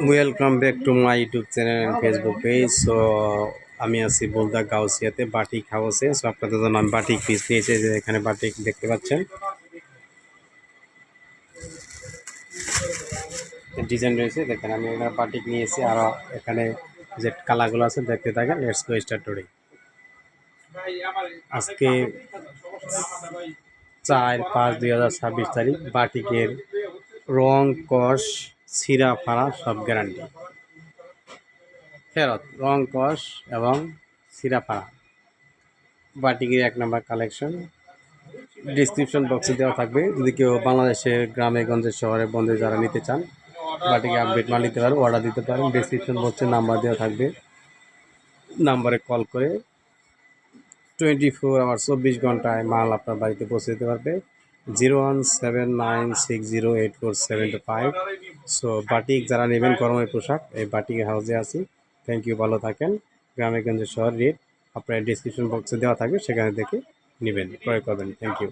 Welcome back to my YouTube channel and Facebook page. So আমি আছি বলদা গাউসিয়াতে batik হাউসে। সো আপনাদের জন্য আমি বাটিক পিস নিয়েছি, যে এখানে বাটিক দেখতে পাচ্ছেন ডিজাইন রয়েছে। দেখেন আমি এখানে বাটিক নিয়েছি, আর এখানে যে কালারগুলো আছে দেখতে থাকেন। Let's go start today. আজকে 4/5/2026 তারিখ। বাটিকের রং, কস, ছিঁড়া ফাড়া সব গ্যারান্টি ফেরত। রং, কস এবং ছিঁড়া ফাড়া বাটিকের 1 নম্বর কালেকশন। ডিসক্রিপশন বক্সে দেওয়া থাকবে, যদি কেউ বাংলাদেশের গ্রামে গঞ্জে শহরে বন্ধে যারা নিতে চান বাটিকে আপডেট মাল নিতে পারেন, অর্ডার দিতে পারেন। ডিসক্রিপশন বক্সে নাম্বার দেওয়া থাকবে, নাম্বারে কল করে 24 আওয়ার 24 ঘন্টায় মাল আপনার বাড়িতে পৌঁছে দিতে পারবে। 0179608475। সো বাটিক যারা নেবেন গরমের পোশাক, এই বাটিক হাউসে আছি। থ্যাংক ইউ, ভালো থাকেন। গ্রামে গঞ্জে শহর রেট আপনার ডিসক্রিপশন বক্সে দেওয়া থাকবে, সেখানে দেখে নেবেন, ক্রয় করবেন। Thank you.